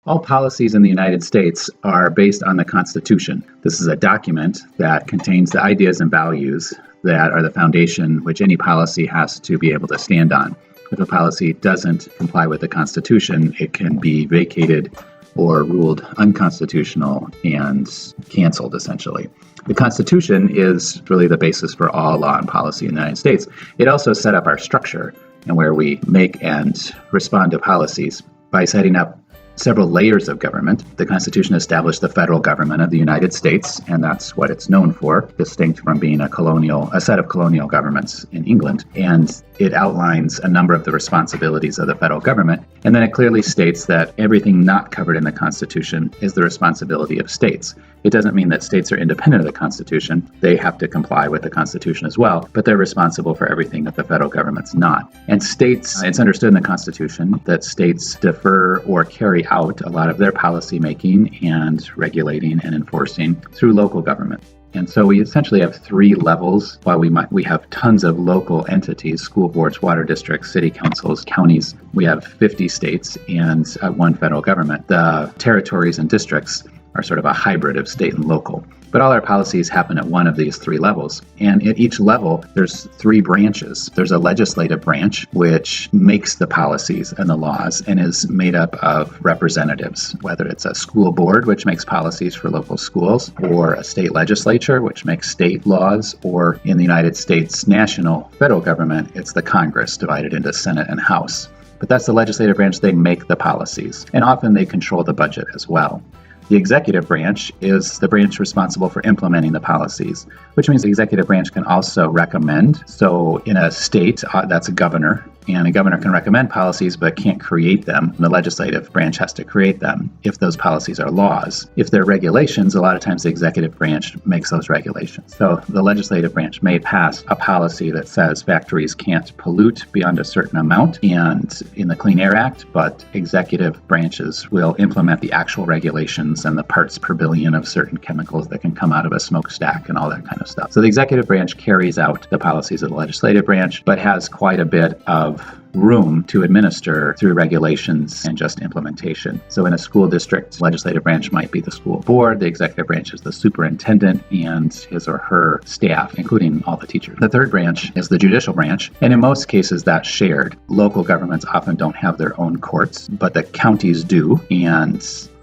All policies in the United States are based on the Constitution. This is a document that contains the ideas and values that are the foundation which any policy has to be able to stand on. If a policy doesn't comply with the Constitution, it can be vacated or ruled unconstitutional and canceled, essentially. The Constitution is really the basis for all law and policy in the United States. It also set up our structure and where we make and respond to policies by setting up several layers of government. The Constitution established the federal government of the United States, and that's what it's known for, distinct from being a set of colonial governments in England. And it outlines a number of the responsibilities of the federal government. And then it clearly states that everything not covered in the Constitution is the responsibility of states. It doesn't mean that states are independent of the Constitution. They have to comply with the Constitution as well, but they're responsible for everything that the federal government's not. And states, it's understood in the Constitution that states defer or carry out a lot of their policy making and regulating and enforcing through local government. And so we essentially have three levels. While we have tons of local entities, school boards, water districts, city councils, counties, we have 50 states and one federal government. The territories and districts are sort of a hybrid of state and local. But all our policies happen at one of these three levels. And at each level, there's three branches. There's a legislative branch, which makes the policies and the laws and is made up of representatives, whether it's a school board, which makes policies for local schools, or a state legislature, which makes state laws, or in the United States national federal government, it's the Congress divided into Senate and House. But that's the legislative branch. They make the policies, and often they control the budget as well. The executive branch is the branch responsible for implementing the policies, which means the executive branch can also recommend. So in a state, that's a governor, and a governor can recommend policies but can't create them. The legislative branch has to create them if those policies are laws. If they're regulations, a lot of times the executive branch makes those regulations. So the legislative branch may pass a policy that says factories can't pollute beyond a certain amount and in the Clean Air Act, but executive branches will implement the actual regulations and the parts per billion of certain chemicals that can come out of a smokestack and all that kind of stuff. So the executive branch carries out the policies of the legislative branch, but has quite a bit of room to administer through regulations and just implementation. So in a school district, legislative branch might be the school board, the executive branch is the superintendent and his or her staff, including all the teachers. The third branch is the judicial branch, and in most cases that's shared. Local governments often don't have their own courts, but the counties do, and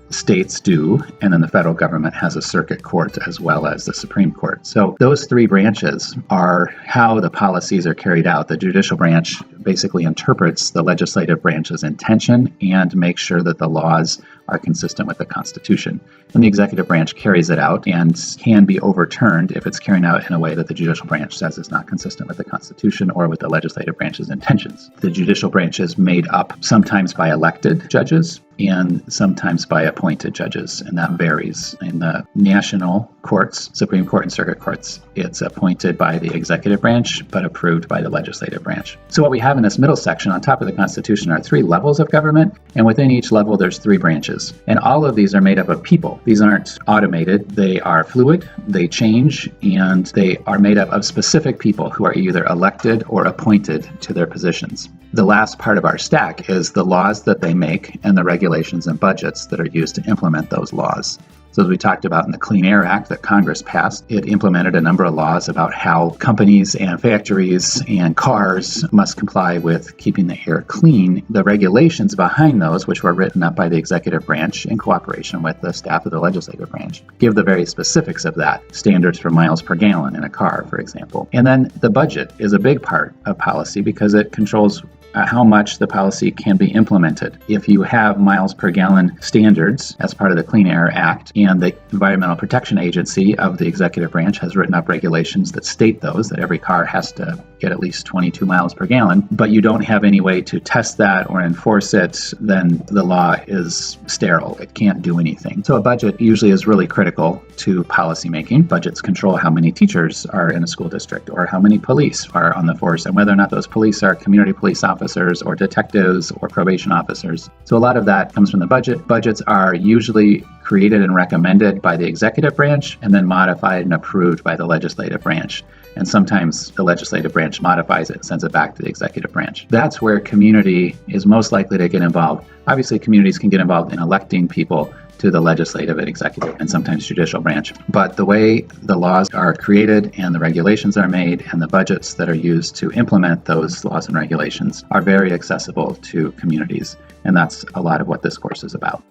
states do, and then the federal government has a circuit court as well as the Supreme Court. So those three branches are how the policies are carried out. The judicial branch basically interprets the legislative branch's intention and makes sure that the laws are consistent with the Constitution. And the executive branch carries it out and can be overturned if it's carried out in a way that the judicial branch says is not consistent with the Constitution or with the legislative branch's intentions. The judicial branch is made up sometimes by elected judges and sometimes by appointed judges, and that varies. In the national courts, Supreme Court and circuit courts, it's appointed by the executive branch but approved by the legislative branch. So what we have in this middle section on top of the Constitution are three levels of government, and within each level there's three branches. And all of these are made up of people. These aren't automated. They are fluid, they change, and they are made up of specific people who are either elected or appointed to their positions. The last part of our stack is the laws that they make and the regulations and budgets that are used to implement those laws. So as we talked about in the Clean Air Act that Congress passed, it implemented a number of laws about how companies and factories and cars must comply with keeping the air clean. The regulations behind those, which were written up by the executive branch in cooperation with the staff of the legislative branch, give the very specifics of that. Standards for miles per gallon in a car, for example. And then the budget is a big part of policy because it controls how much the policy can be implemented. If you have miles per gallon standards as part of the Clean Air Act, and the Environmental Protection Agency of the executive branch has written up regulations that state that every car has to get at least 22 miles per gallon, but you don't have any way to test that or enforce it, then the law is sterile. It can't do anything. So a budget usually is really critical to policymaking. Budgets control how many teachers are in a school district or how many police are on the force and whether or not those police are community police officers or detectives or probation officers. So a lot of that comes from the budget. Budgets are usually created and recommended by the executive branch and then modified and approved by the legislative branch. and sometimes the legislative branch modifies it and sends it back to the executive branch. That's where community is most likely to get involved. Obviously, communities can get involved in electing people to the legislative and executive and sometimes judicial branch. But the way the laws are created and the regulations are made and the budgets that are used to implement those laws and regulations are very accessible to communities. And that's a lot of what this course is about.